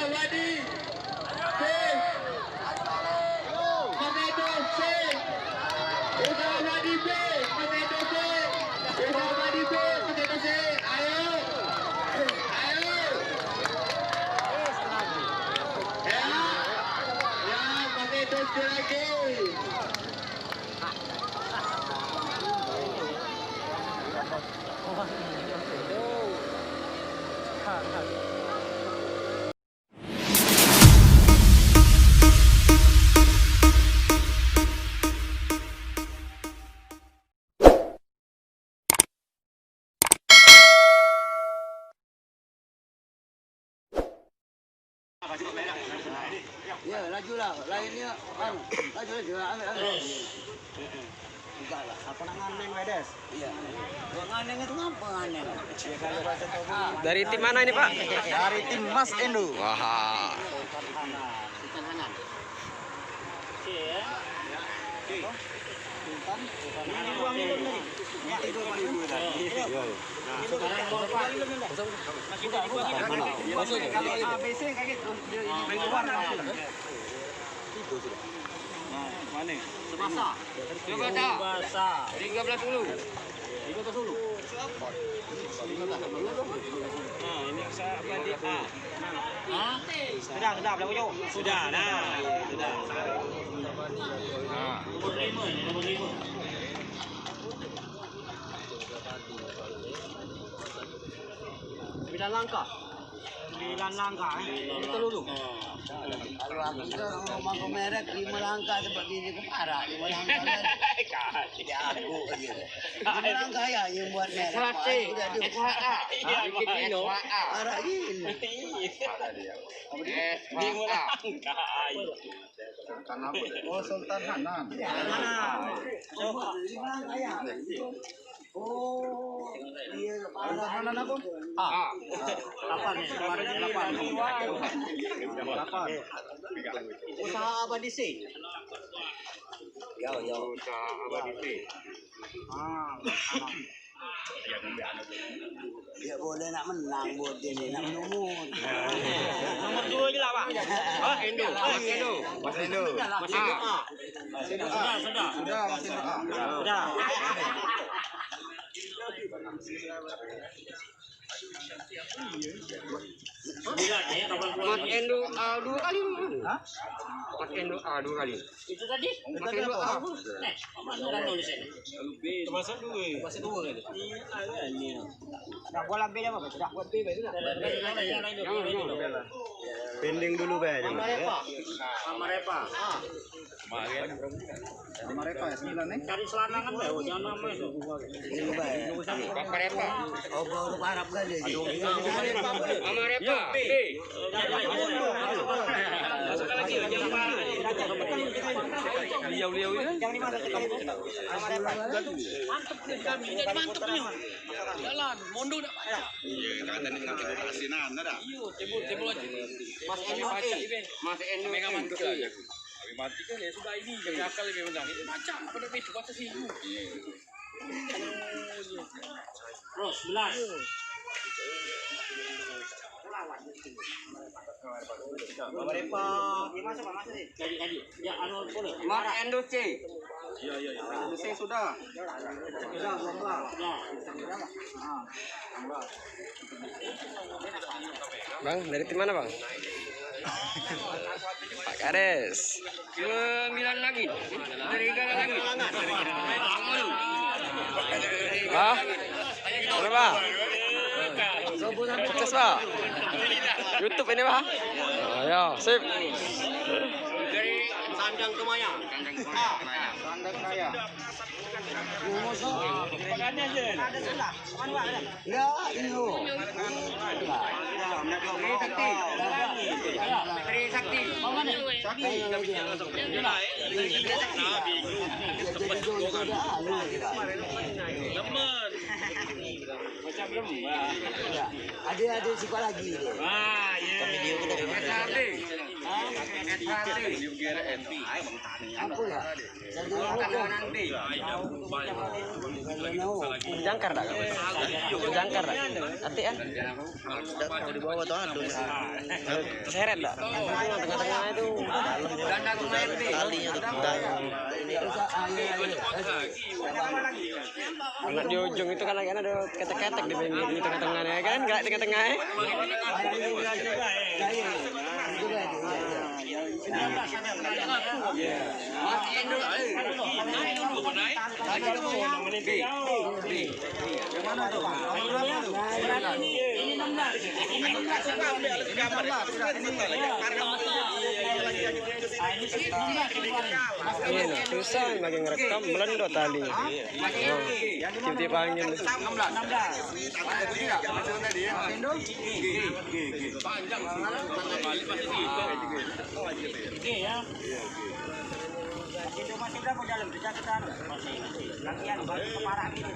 Wadi C Magedo C Usaha Wadi B Magedo C Usaha Wadi B Magedo C ayo ya Magedo C lagi Ya, lajulah. Lainnya laju ambil. Enggak lah. Apa nak nganeng Medes? Iya. Gua nganeng itu ngapa nganeng? Ya kalau rasa tofu. Dari tim mana ini, Pak? Dari tim Mas Endo. Wah. Sultan Hanan. Semasa. Juga tak. 13 dulu. 13 dulu. Nah, ini saya di A. Hah? Sudah, belakang jauh. Sudah, nah. Sudah. Nomor 5 ini, nomor 5. Sembilan langkah. Ini dulu. Kalau aku itu rumah merek 5 langkah seperti ini kemarah. 5 langkah kan. Tidak aku aja. 5 langkah ya yang buat merek. SHA. Arah ini. oh Sultan Hanan Oh, iya. Sultan Hanan apa? A. 8 nih, kemarin 8. Usaha apa di sini? Jauh. Usaha Abadi C Ya boleh nak menang buat ini, nak menumut. Nomor 2 je lah, Pak. Mas Endo Sudah. Mas Endo A 2 kali. Hah? Mas Endo A 2 kali. Itu tadi? Mas Endo A. Mana nulis ini? Termasuk 2. Termasuk 2 kan? Ini. Dah bola B apa? Sudah buat B sudah. pending dulu Bay Sama Repa. sama Repa ya 9 nih Cari selanangan Bay, jangan nama itu. Ini baik. Bapak Repa. Oh, baru harap kan dia. Sama Repa. Masukkan lagi, jangan marah. Beliau ini. Jangan dimasukin kamu. Sama Repa. Mantap nih kami. Ini mantap nih. Jalan, mondo dah. iya kan ini nggak kita asinan ada Iyo, tebul aja. Mas Endo baca Mas Endo Mega mantap aja. aja. Tapi mati kan ya sudah ini jaga akal lebih menang. Ini baca apa namanya itu baca sih. Terus 11. Sama Repa. Ini masuk sih. Tadi. Ya anu boleh. Mas Endo C. C sudah Sudah. Bang, dari tim mana, Bang? Pak Kades. 9 lagi. Dari 3 lagi. Ah. Boleh, Pak. Sukses, Pak. YouTube ini, Pak. Ayo, sip. Dari Sandang ke Maya. Sandang Raya Pakannya aja. Ada sudah. Mana ada? Ya, iyo. Dari Sakti. Mana? Sakti. Ada sekolah lagi. Wah, Video kita dari mana? Apa ya? Jangkar dak? Jangkar dak? Hati kan? Di bawah tuh aduh. Seret dak? Tengah-tengah itu. Talinya tuh tentang. Anak di ujung itu kan ada ketek-ketek di pinggir di tengah-tengahnya kan? Enggak tengah-tengahnya. Ini susah lagi ngerekam melendot tali. Tiap-tiap angin. Itu masih berapa dalam? Bisa kita masih latihan baru keparah gitu.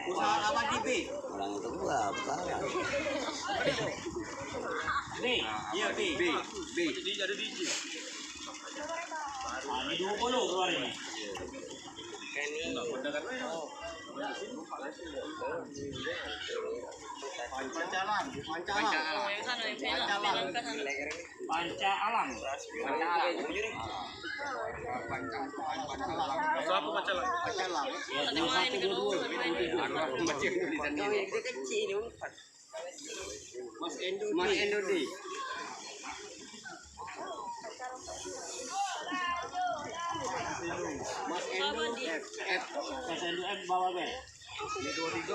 Usaha apa DB? Orang itu gua parah. B. Iya B. Jadi ada DJ. Ini 20 keluar ini. Panca alam. Mas Endo di. Mas Endo F. Mas Endo F bawa B. Ini 23.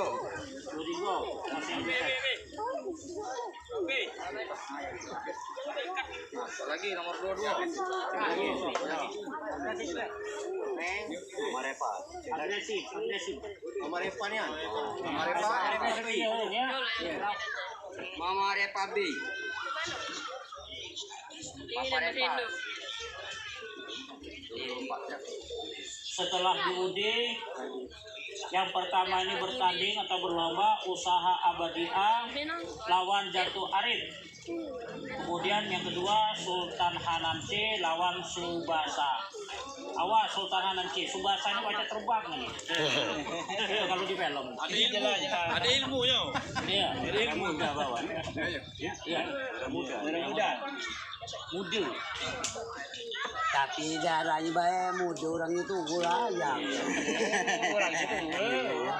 Mas Endo F. Lagi nomor 22. Nomor Epa. Agresif. Nomor Epa nih. Nomor Epa. Mama Epa B. Papa Epa. Setelah DUD yang pertama ini bertanding atau berlomba Usaha Abadi A lawan Jatuh Arif. Kemudian yang kedua Sultan Hanan C lawan Subasa. Awas Sultan Hanan C, Subasa ini baca terbang nih. Kalau di film. Ada ilmunya. Iya, ilmu muda bawa. Iya, muda. Muda. Tapi darahnya baik muda orang itu gurayang. Orang itu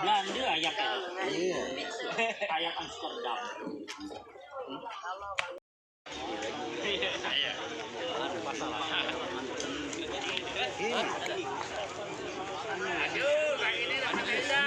Belanda ayak. Iya. Ayak Amsterdam. Aduh, kayak ini nak beda.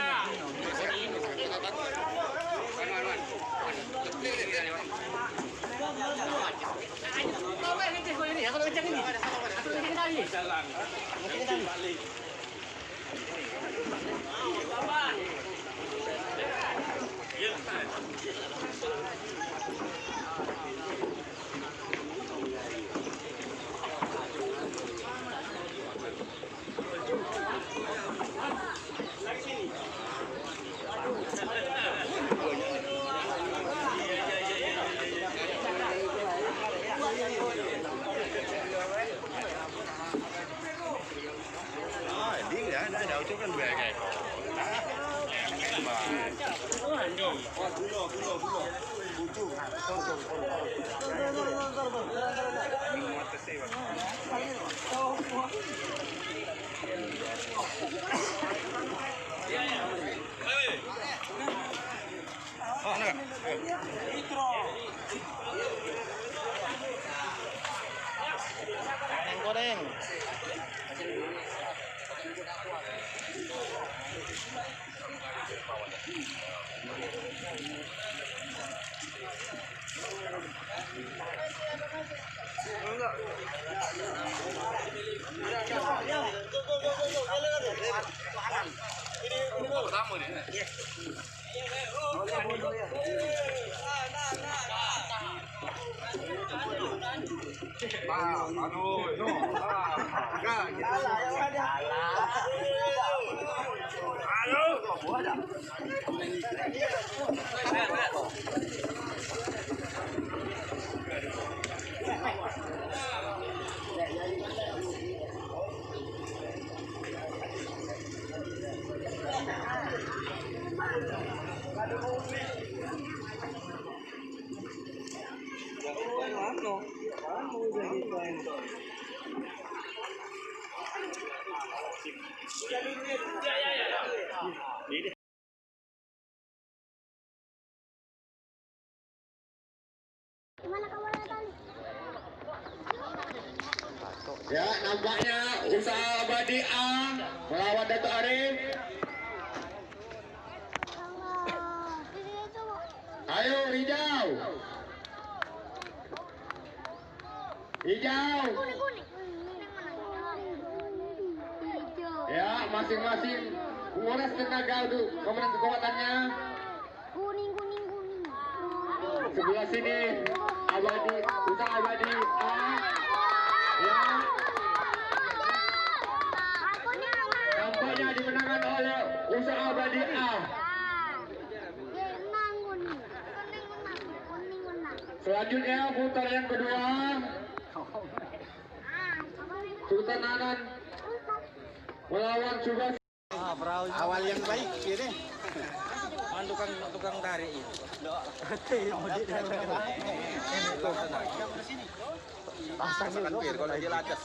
Ya, nampaknya usaha Abadi A melawan Dato Arif. Ayo hijau. Hijau. Ya, masing-masing menguras tenaga untuk komandan kekuatannya. Kuning. Sebelah sini Abadi, usaha Abadi A. Ya, nampaknya dimenangkan oleh usaha Abadi A. Selanjutnya putaran yang kedua, Sultan Hanan melawan Subas. Awal yang baik ini. Tukang tarik ini. Pasangan bir kalau dia lakas.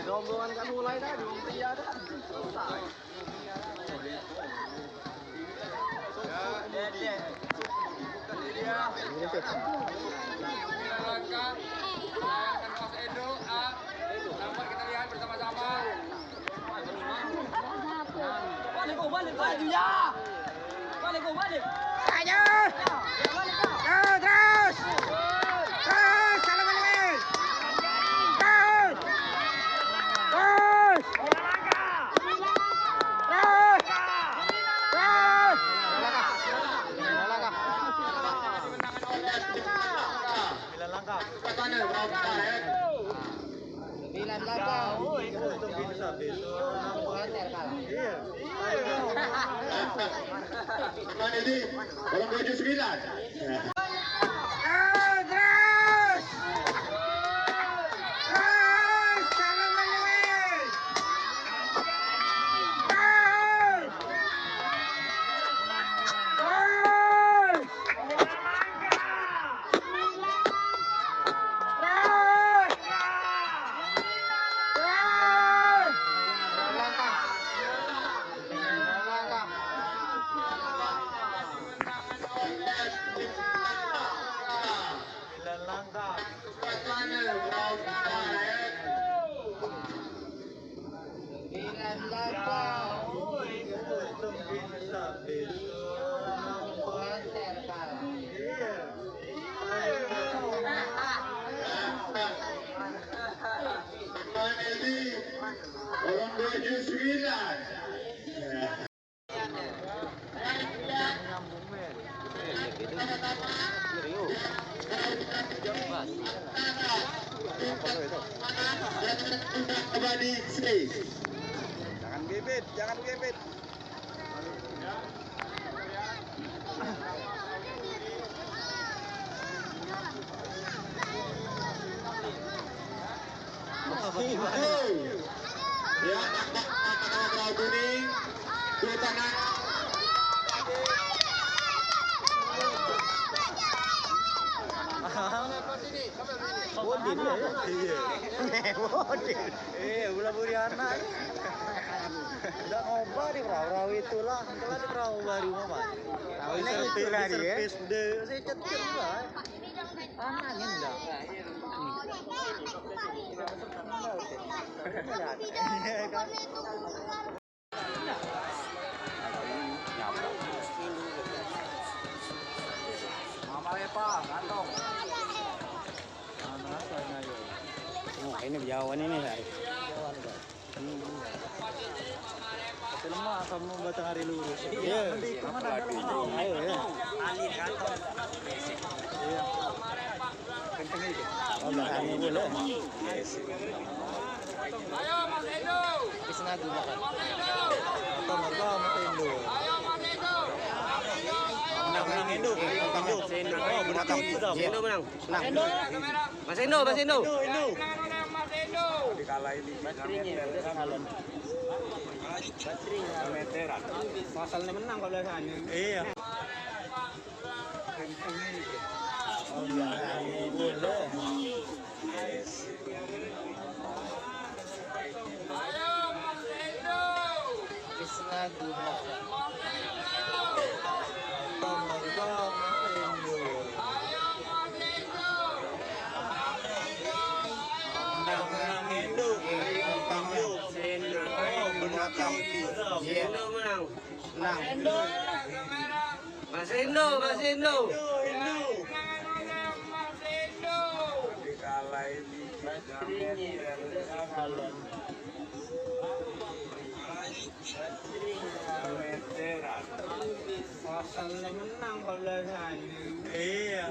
Rombongan kan mulai dah di Umpia dah. Selesai. Mana ini? Orang 29. Orang 29. Abadi C. Jangan gebet. Ya, nampak kuning, Sultan Bodi. Ulah Buriana. Udah ngobrol di perahu itulah, kalau di perahu baru mama. Tahu servis deh, saya cetir lah. Anaknya enggak. Mama lepa, kantong. Mana saya yo. Oh, ini Jawan ini lah. Jawan guys. Tapi lemah kamu batang hari lurus. Iya. Nanti kemana dalam? Ayo ya. Alih kantong. Iya. Kenceng ini. Oh, belakangnya boleh. Ayo Mas Endo. Kisna dulu kan. Atau Mas Endo. Ayo Mas Endo. Menang Endo. Endo. Oh, menang. Endo menang. Endo. Mas Endo, Mas Endo. Endo. Mas Endo. Dikalahin baterainya galon. Baterainya meteran. Pasalnya menang kalau biasanya. Iya. Kenceng ini. Oh, belakangnya boleh. Ayo Mas Endo. Kisna dulu. Mas Endo, Mas Endo. Dikalahin pasalnya menang kalau iya.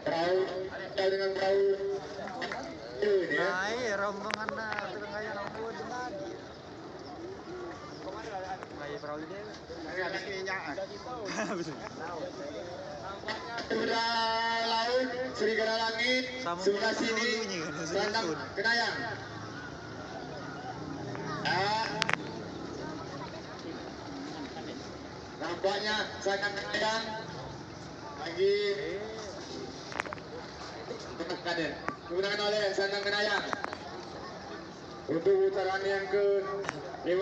Perahu dengan perahu ini ya. Nah, rombongan terengaya nomor lagi. Kayak perahu dia. Habis minyak. Sudah laut, serigala langit, sebelah sini, Sandang Kenayang. Nampaknya Sandang Kenayang lagi kader. Digunakan oleh Sandang Kenayang untuk putaran yang ke-5.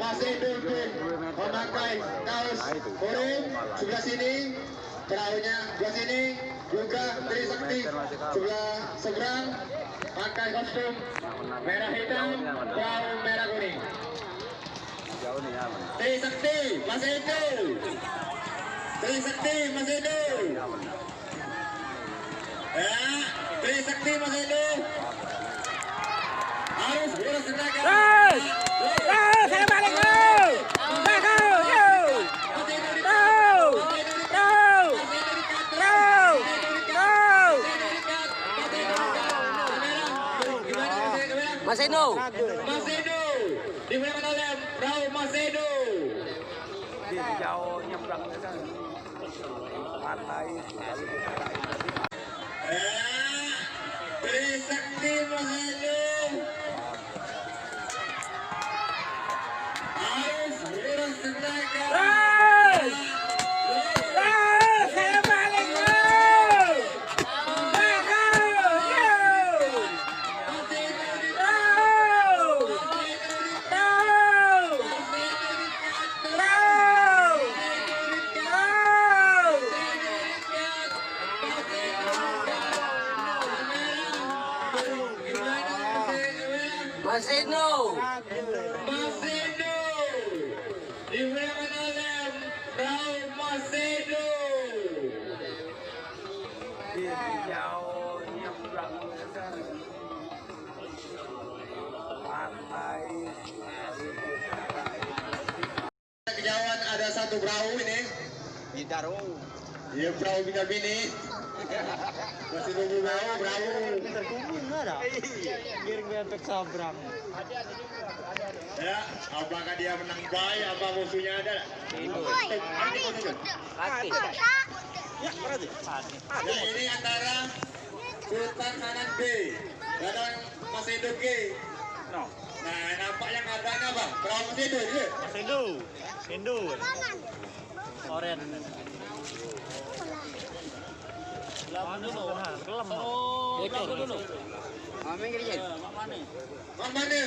Masih Dolphin memakai kaos orange sebelah sini, perahunya sebelah sini, juga Trisakti sebelah seberang pakai kostum merah hitam, perahu merah kuning. Trisakti masih itu, Trisakti masih itu, Trisakti masih itu, harus urus tenaga. Saya balik go! Mas Endo. Mas Endo digunakan oleh perahu Mas Endo. Jauh nyebrang pantai. Trisakti Mas Endo. Harus urus tenaga. Saya balik go! Mas Endo. Mas Endo digunakan oleh perahu Mas Endo. Jauh nyebrang pantai. Kejauhan ada satu perahu ini. Bintaro. Iya, perahu Bintaro ini Masih nunggu mau berapa? Terkumpul nggak ada? Giring benteng sabrang. Ya, apakah dia menang baik? Apa musuhnya ada? Ya, berarti. Ya, ini antara Sultan Hanan B dan Mas Edo G. Nah, nampaknya adanya bang. Berapa Mas Edo? Mas Indo. Oren. Kelam. Bocor dulu. Minggir aja. Bang mana?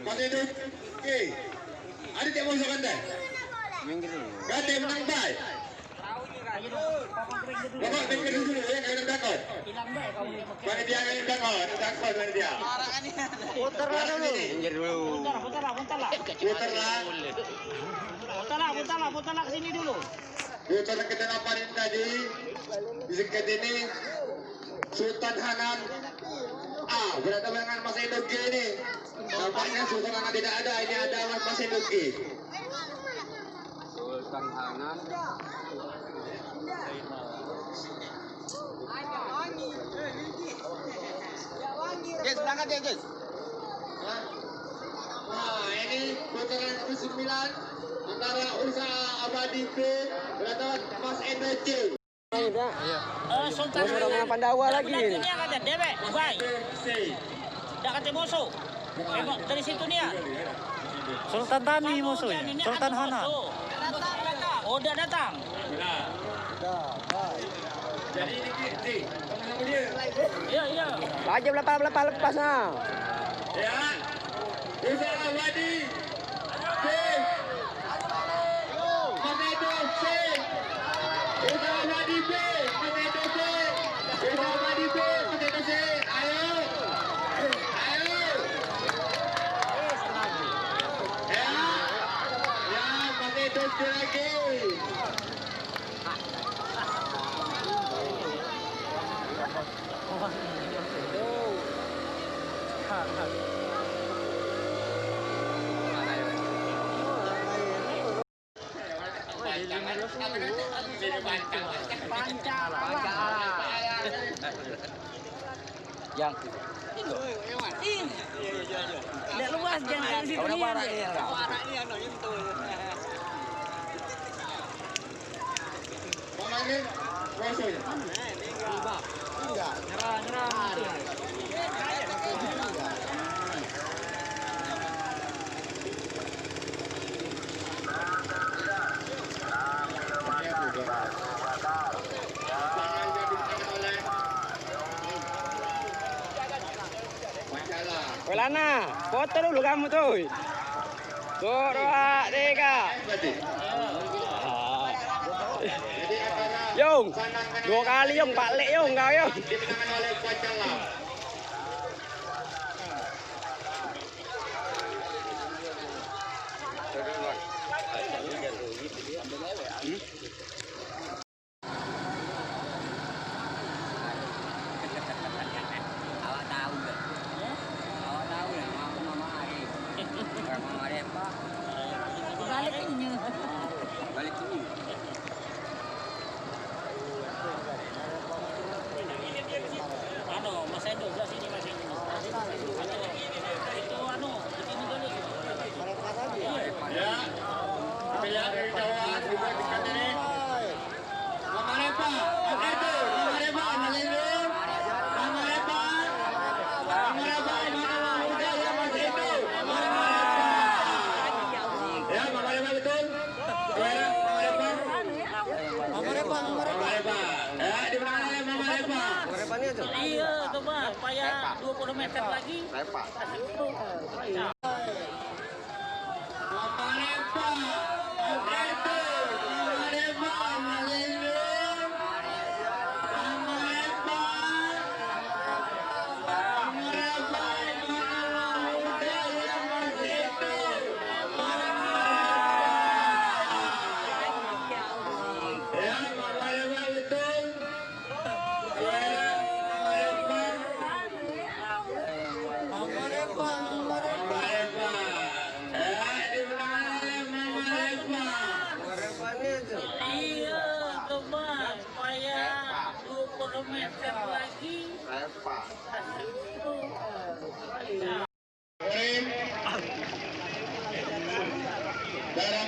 Mas Edo G. Ada tak masuk anda? Minggir dulu. Gade menang baik. Bapak minggir dulu ya, kalian dakot. Mana dia kalian dakot? Dakot mana dia? Putar lah dulu. Minggir dulu. Putar lah Ke sini dulu. Putar ke delapan ini tadi. Di sekitar ini Sultan Hanan A berada dengan Mas Edo G ini. Nampaknya Sultan Hanan tidak ada, ini ada Mas Edo G. Sultan Hanan. Guys, berangkat ya guys. Nah, ini putaran ke-9 antara Usaha Abadi B berada Mas Edo G. Sultan Hanan Pandawa lagi. Ini kata Debe, baik. C. Dah kata musuh. Dari situ nih ya. Sultan Tani musuhnya. Sultan Hanan. Oh, udah datang. Benar. Jadi ini D. Kamu dia. Iya. Wajib lepas nah. Ya. Usaha Abadi B. Mas Edo C. Usaha Abadi B. Mas Edo C. Usaha Abadi B. Mas Edo C. Ayo. Ya, Mas Edo C lagi. Yang Tidak luas jangan dari situ nih. Pemain musuhnya. Welana, foto dulu kamu tuh. 2, 3. Yung, 2 kali yung balik yung kau yung. Dimenangkan oleh Pancala. Awak tahu nggak? Awak tahu nggak? Mama Arif. Mama Arif apa? Balik ini. Mas Edo belah sini Mas Edo. Itu begini dulu. Ya. Kita lihat dari jauh juga dekat ini. Mama Repa, Mas Edo, Mama Repa, Mas Edo. Mama Repa. Mama Repa, udah ya Mas Edo. Mama Repa. Ya, Mama Repa betul. Mama Repa. Ya, di mana Mama Repa? Iya, coba supaya 20 meter lagi. Mama Repa, Mas Edo. Mama Repa, Mas Edo. Mama Repa. Mama Repa, udah ya Mas Edo. Ya, Mama Repa betul. Iya, coba supaya Darah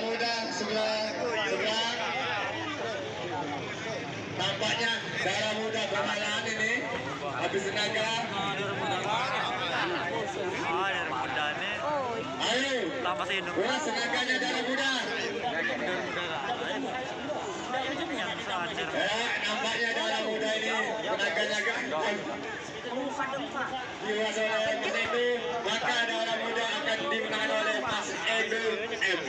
muda sebelah tampaknya darah muda kemalaan ini habis tenaga. Ayo, kuras tenaganya darah muda. Nampaknya darah muda ini tenaganya agak dewasa oleh Mas Edo, maka darah muda akan dimenangkan oleh Mas Edo M.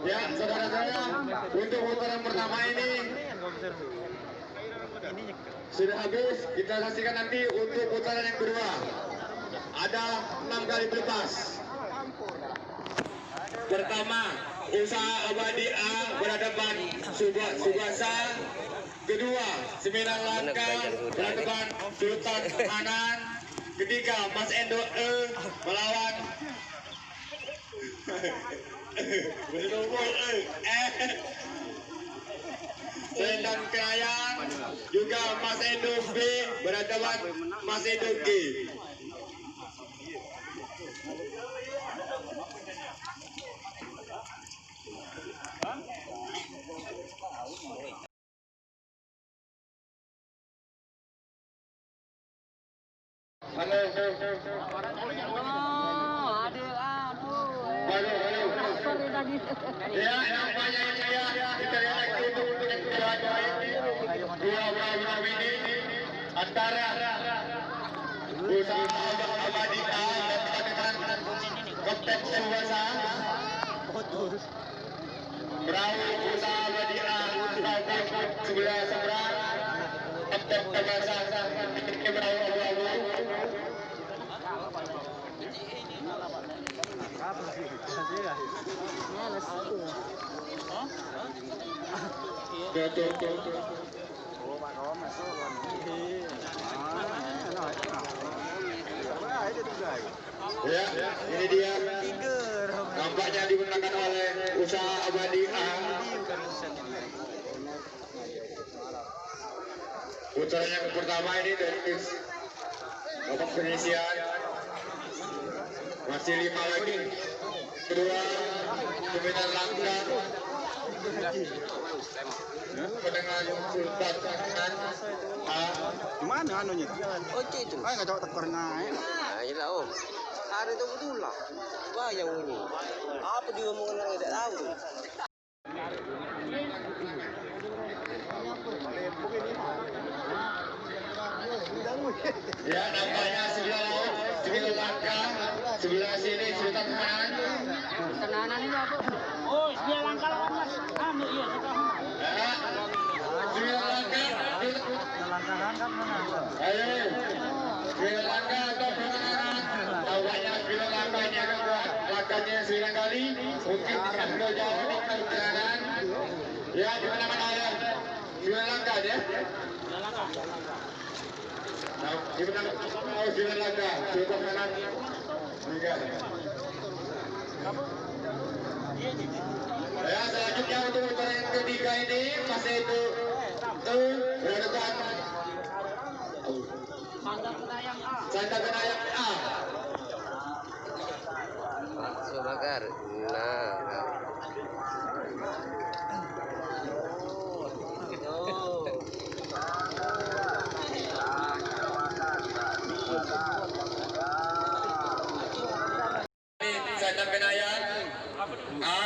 Ya, saudara-saudara, untuk putaran pertama ini sudah habis. Kita saksikan nanti untuk putaran yang kedua. Ada 6 kali berlepas. Pertama, Usaha Abadi A berhadapan Subasa. Kedua, 9 Langkah berhadapan Sultan Hanan. Ketiga, Mas Endo E melawan Selendang Kenayang. Juga Mas Endo B berhadapan Mas Endo G. Halo. Ya, nampaknya ini ya. Kita lihat lagi untuk yang kedua ini. Dua ini antara Usaha Abadi A dan Kapten Subasa. Perahu Usaha Abadi A sebelah seberang. Kapten Subasa perahu abu-abu. Ya, ini dia. Nampaknya dimenangkan oleh Usaha Abadi A. Putaran yang pertama ini dari babak penyisian. Masih 5 lagi. Kedua, 9 Langkah. Pendengar Sultan Hanan A. Gimana anunya? Oke itu. Ay, nggak tahu tekor naik. Nah, iya om. Ada itu betul lah. Bayang ini. Apa dia ngomongin orang tidak tahu? Ya, nampaknya sebelah Langkah, sebelah sini Sultan Hanan. Tenanan ini apa? Oh, 9 Langkah lawan Mas. Anu iya, Ya, 9 Langkah. Ayo, 9 Langkah atau Hanan. Nampaknya 9 Langkah ini akan langkahnya 9 kali. Mungkin tidak perlu jauh di Hanan. Ya, di mana-mana ada 9 Langkah ya. Nah, di mana mau 9 Langkah, Sultan Hanan. Ya, selanjutnya untuk putaran yang ketiga ini masih itu berhadapan Santa Kenayang A. Subakar. Nah. Santa Kenayang A.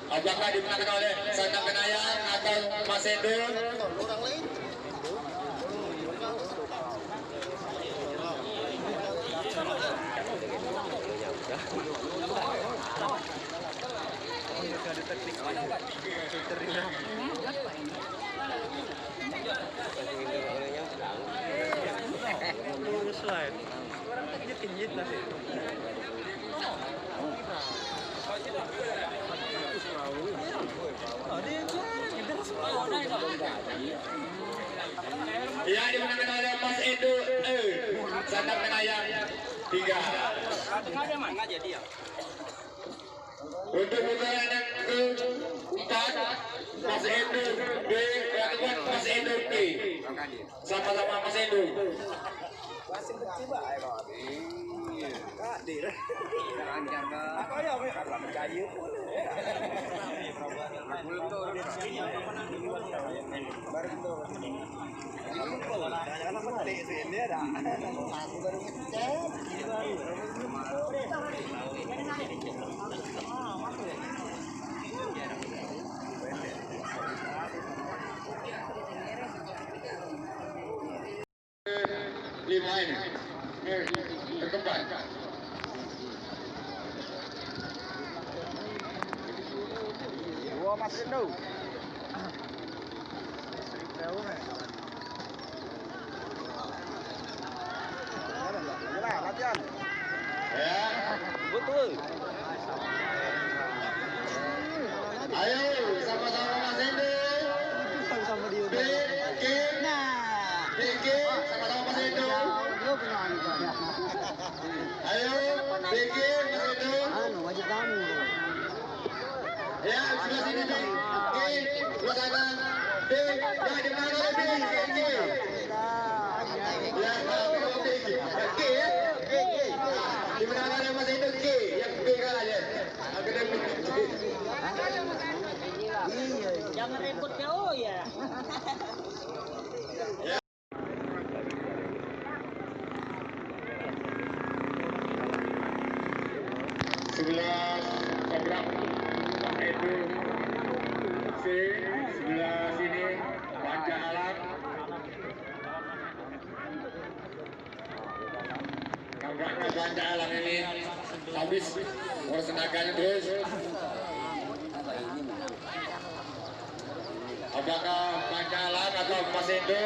Apakah dimenangkan oleh Santa Kenayang atau Mas Edo? Ya, dimenangkan oleh Mas Edo E. Santa Kenayang 3. Untuk putaran yang Sultan, Mas Endo B, Ratuan Mas Endo T. Sama-sama Mas Endo. Lima ini terkembang. Dua Mas Endo. Latihan. Ya. Betul. Ayo sama-sama Mas Endo. Sama dia. BG, Nah, BG sama-sama Mas Endo. dia punya anak. Ayo BG Mas Endo. Anu, wajib kamu. Ya, sebelah sini B. G, sebelah sana. B, yang di mana B? BG. Ya, kalau BG. G ya. Di mana ada Mas Endo G, yang B kalah aja. Akademi. Jangan ribut jauh ya. Sebelah seberang itu C, sebelah sini Panca Alam. Nampaknya Panca Alam ini habis ngurus tenaganya terus. Apakah Panca Alam atau Mas Endo?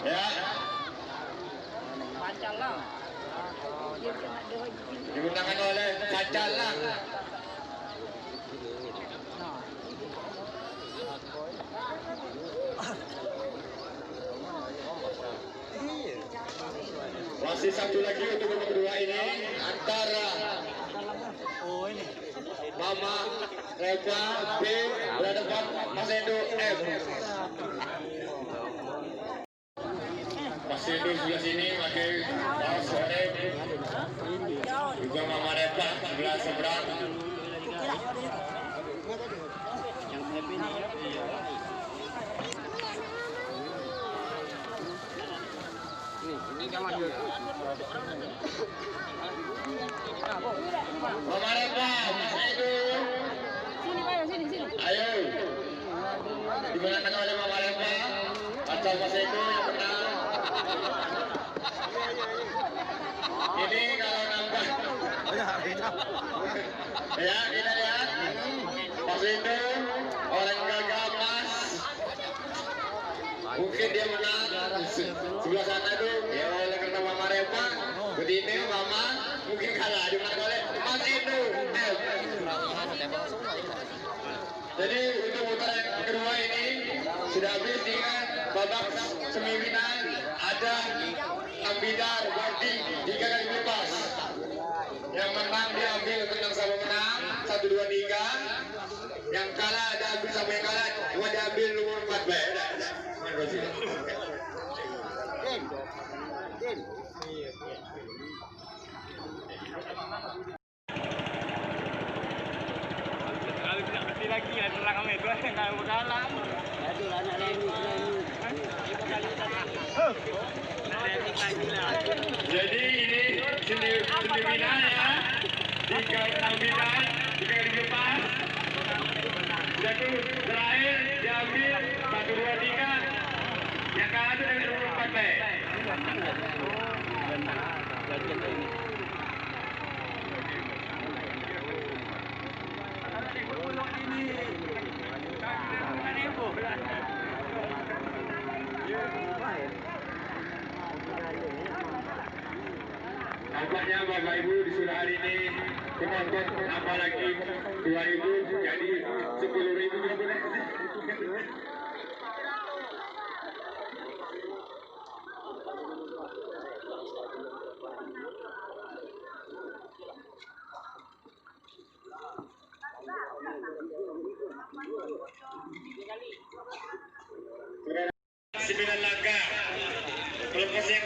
Ya. Dimenangkan oleh Pancalang. Masih satu lagi untuk nomor 2 ini antara Mama Reva B berhadapan Mas Endo M. Mas Endo sebelah sini pakai kaos orange. Juga Mama Reva sebelah seberang. Mama Reva, Mas Endo. Ayo. Dimenangkan oleh Mama Reva atau Mas Endo yang menang. Ini kalau nambah. Ya, kita lihat. Mas Endo, orang gagah emas. Mungkin dia menang. Sebelah sana tuh, ya oleh karena Mama Reva. Begini Mama, mungkin kalah. Dimenangkan oleh Mas Endo. Jadi untuk putaran yang kedua ini sudah habis dengan babak semifinal. Ada Ambidar berarti 3 kali bebas. Yang menang diambil menang sama menang 1, 2, 3. Yang kalah ada ambil sama yang kalah cuma diambil nomor 4 baik. Lagi ada orang kami dua yang kalau berdalam. Aduh, anak Leni. Jadi ini semifinal ya. 3 Ambidar, 3 kali bebas. Jadi terakhir diambil 1, 2, 3. Yang kalah itu dengan nomor 4 baik. Nampaknya Bapak Ibu di sore hari ini penonton apalagi 2.000 jadi 10.000 benar-benar.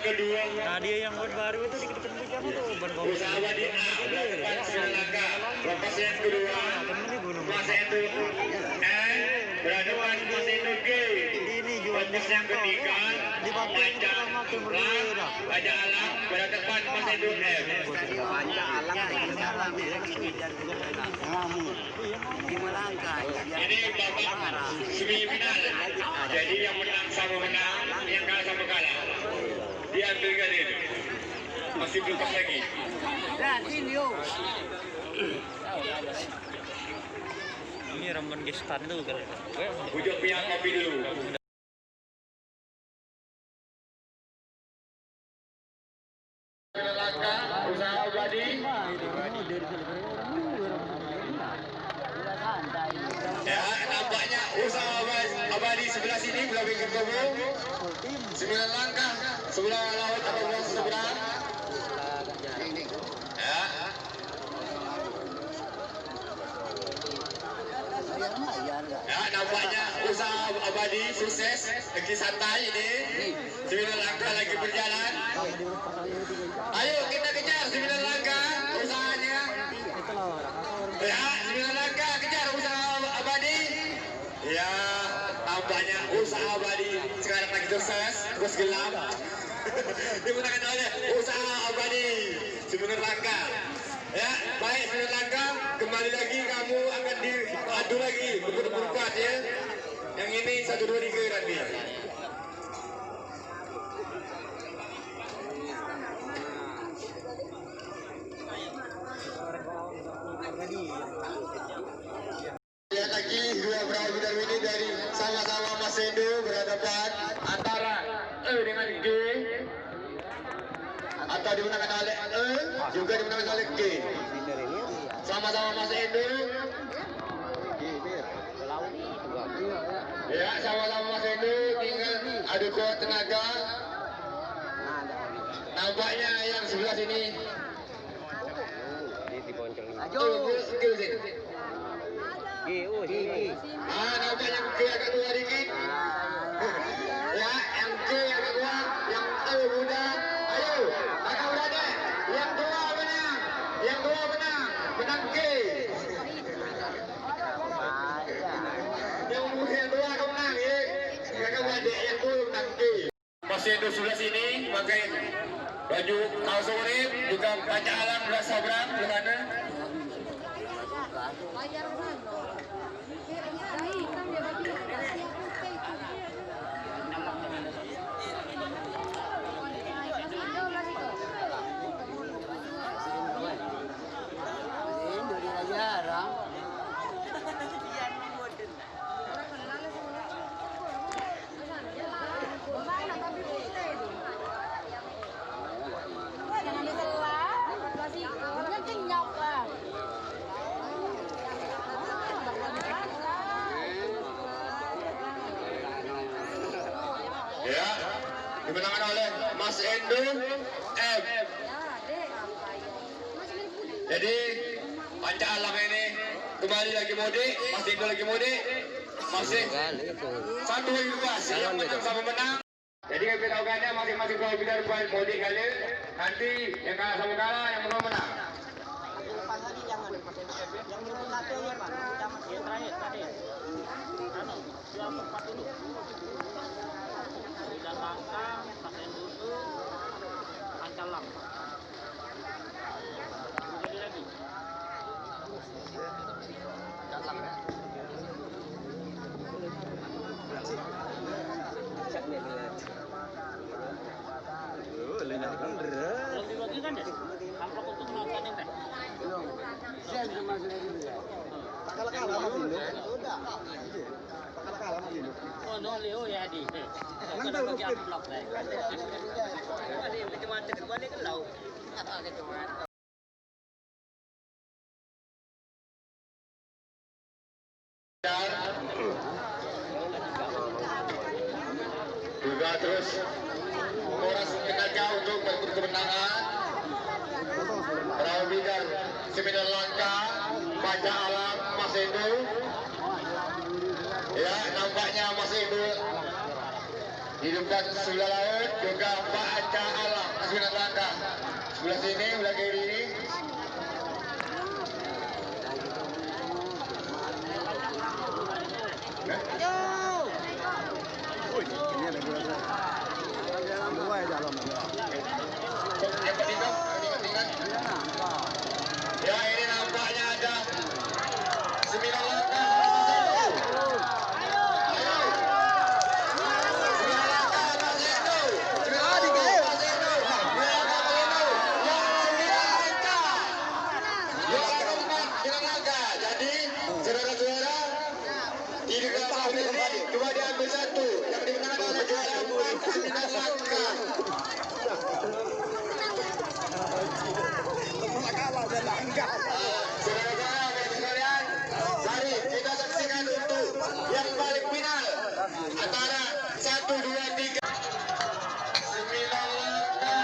kedua. Nah dia yang baru itu dikit-dikit apa tuh ban bawah. Usaha Abadi A berdepan Sri Lanka. Lokasi yang kedua. Mas Endo N berhadapan Mas Endo G. Lokasi yang ketiga. Panca Raja Alam berhadapan Mas Endo F. Panca alam di Melangkah. Ini babak semifinal. Jadi yang menang sama menang, yang kalah sama kalah. Diambil gadir. Masih belum lagi. Ini ramban gestan tuh kan. Ujung pihak kopi dulu. Langkah usaha Abadi. Ya, nampaknya usaha Abadi sebelah sini, belah pinggir Kobo. 9 langkah sebelah laut atau seberang. Ya. Ya, nampaknya usaha Abadi sukses. Lagi santai ini. 9 langkah lagi berjalan. Ayo kita kejar 9 langkah usahanya. Ya, 9 langkah kejar usaha Abadi. Ya, nampaknya usaha Abadi sekarang lagi sukses, terus gelap. Dimenangkan oleh usaha Abadi 9 langkah. Ya, baik 9 langkah, kembali lagi kamu akan diadu lagi berkuat ya. Yang ini 1 2 3 nanti. Lihat lagi dua perahu bidar ini dari sama-sama Mas Endo berhadapan antara E dengan G atau dimenangkan oleh E juga dimenangkan oleh G. Sama-sama Mas Endo. Ya, sama-sama Mas Endo, tinggal adu kuat tenaga. Nampaknya yang sebelah sini. Nampaknya G agak tua dikit. Ya, yang G agak tua, yang E muda. Ayo, kakak berada. Yang tua menang. Yang tua menang. Menang G. Yang muda yang tua akan menang ya. Kakak berada. Yang tua menang G. Masih Endo sebelah sini pakai baju kaos oranye, juga panca alam belah seberang di sana. Ya, dimenangkan oleh Mas Endo F. Jadi panca alam ini kembali lagi mudik, Mas Endo lagi mudik, masih satu luas yang menang sama menang. Jadi kebidaannya masing-masing kalau bidar buat mudik kali, nanti yang kalah sama kalah yang menang menang. Oh, no, Leo ya di. Nang tahu bagi blok deh. Ada yang cuma terbalik ke laut. Juga terus menguras tenaga untuk berebut kemenangan. Perahu bidar 9 langkah, panca alam Mas Endo. Ya, nampaknya Mas Endo Hidupkan sebelah laut juga Pak Aca Alam Asunan Langkah. Sebelah sini, sebelah kiri ini. Ini ada dua ya dalam. Yang ketiga, ya ini nampaknya ada 9 langkah. Cuma diambil satu yang dimenangkan oleh juara 9 langkah. Saudara-saudara sekalian, mari kita saksikan untuk yang paling final antara 1, 2, 3 9 langkah.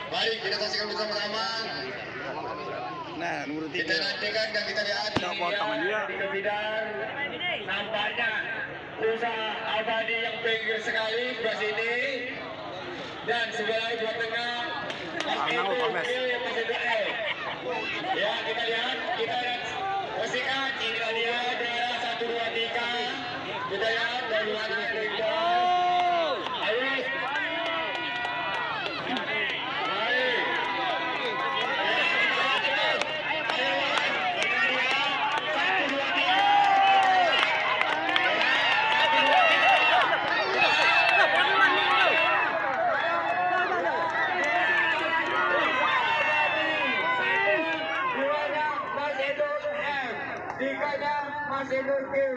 Mari kita saksikan bersama-sama. Nah, nomor Kita 3. nantikan dan kita lihat di kebidang nampaknya usaha abadi yang pinggir sekali sebelah sini dan sebelah dua tengah itu yang masih berair. Ya kita lihat pastikan inilah dia daerah 1, 2, 3. Kita lihat dari mana kita. Ayo. Masih nukil.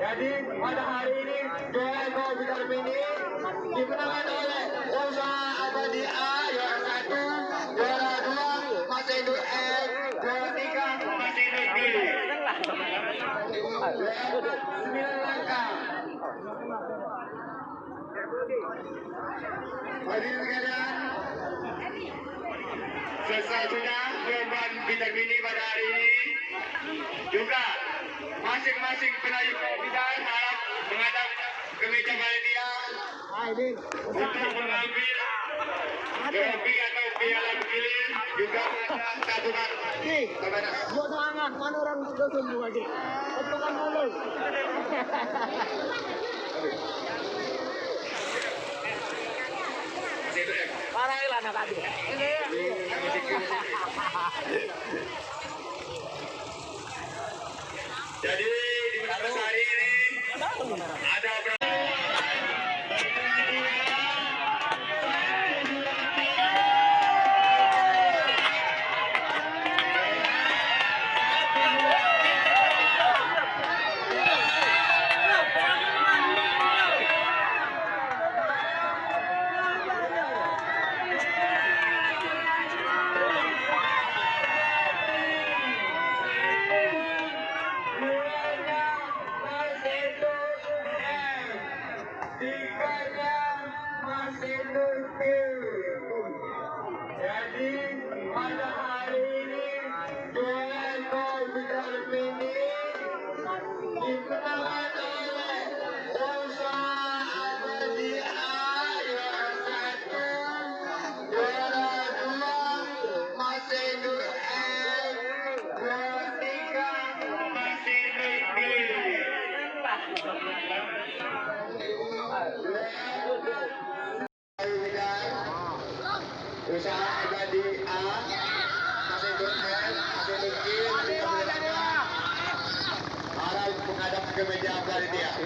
Jadi pada hari ini juara gol besar ini dimenangkan oleh Usaha Abadi A juara 1, juara 2 masih Nur F, juara 3 masih nukil. 9 langkah. Hadirin sekalian, selesai sudah perlombaan bintang mini pada hari ini. Juga masing-masing penayuh bidang harap menghadap ke meja panitia untuk mengambil trofi atau piala bergilir juga ada satu kartu. Buat semangat, mana orang dosen juga aja. Potongan dulu. Parah lah anak tadi. Jadi di beberapa hari ini ada jadi pada hari ini duel gol besar ini dimenangkan oleh Usaha Abadi A juara 1, juara 2 masih Nur Abadi A, Abadi S, Abadi G, Abadi harap menghadap ke meja abadi dia.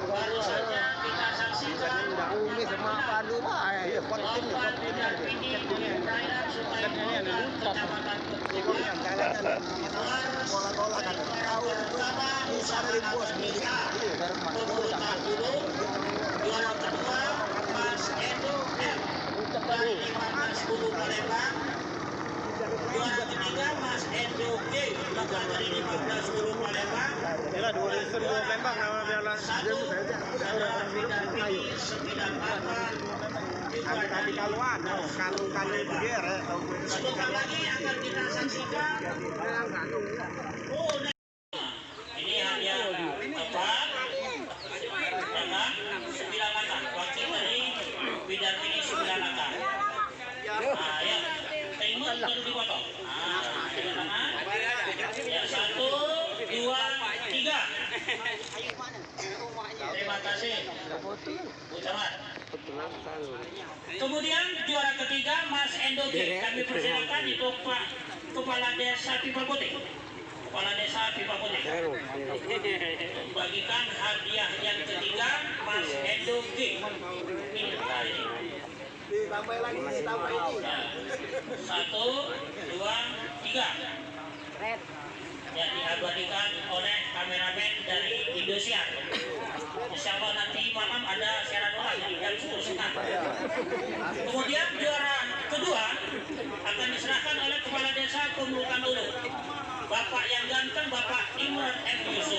Baru saja kita saksikan Bapak Didampingi oleh Perairan Sungai Kolongan Kecamatan Tegucigalpa tahun pertama usaha Abadi A Pemulutan Dulu, juara kedua Mas Edo M dari 15 Palembang, juara ketiga Mas Edo G juga dari 15 Palembang. Satu adalah didampingi 98 sebentar lagi akan kita saksikan. Ini hanya tepat dengan 9 angka, wakil dari didampingi 9 angka. Nah, ya, timur baru dipotong. Ya, 1, 2, 3. Terima kasih, Bu Camat. Kemudian juara ketiga Mas Endo G. Kami persilakan itu Pak Kepala Desa Pipa Putih. Kepala Desa Pipa Putih. Bagikan hadiah yang ketiga Mas Endo G. Ini. Tambah lagi, tambah ini. 1, 2, 3. Yang diabadikan oleh kameramen dari Indosiar. Insya Allah nanti malam ada siaran ulang jam 10.30. Kemudian juara kedua akan diserahkan oleh Kepala Desa Pemulutan Dulu, Bapak yang ganteng, Bapak Imran M. Yusuf.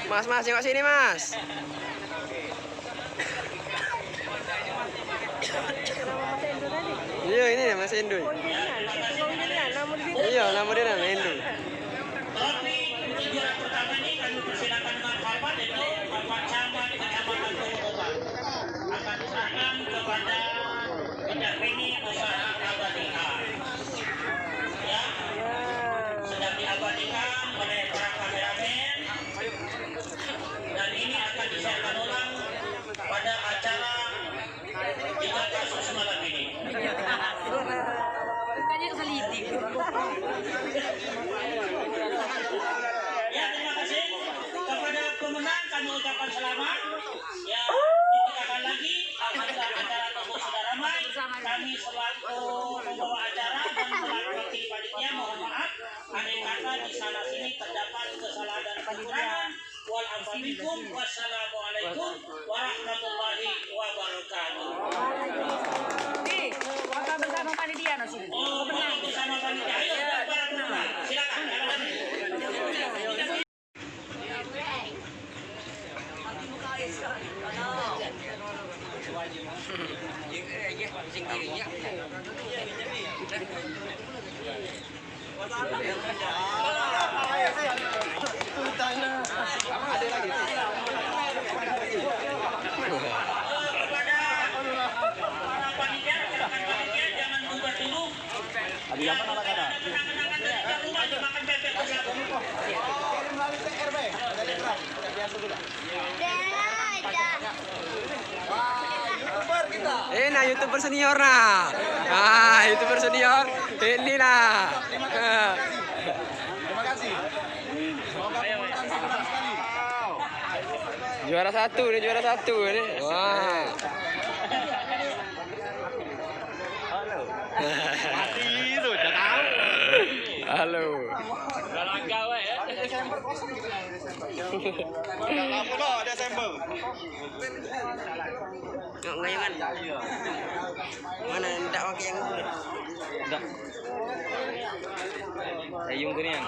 Mas, tengok sini, Mas. Iya, ini Mas Endo. Iya, nama dia Endo. Trofi juara pertama ini kami persilakan dengan hormat itu Bapak Camat Kecamatan Pemulutan akan diserahkan kepada pendampingi usaha Abadi A. Ya, sedang diabadikan oleh para kameramen dan ini akan disiarkan ulang pada acara 3 kasus malam ini. Bukannya keselidik. Ya, terima kasih kepada pemenang kami ucapkan selamat. Ya, dikatakan lagi apabila acara tersebut sudah ramai, kami selaku pembawa acara dan selaku wakil panitia mohon maaf andai kata di sana sini terdapat kesalahan dan kekurangan. Wassalamualaikum warahmatullahi wabarakatuh. Nih, foto bersama panitia nasi. Oh, bersama panitia. Ayo, para pemenang. Silakan. Nah, YouTuber senior nah. Nah, YouTuber senior. Inilah. Terima kasih. Semoga pemulutan senang sekali. Juara satu nih. Wah. Mati itu, udah tahu. Halo. Desember kosong gitu ya, Desember. Desember. Ngayangan. Mana ndak pakai yang itu? Ndak. Ayung gini yang.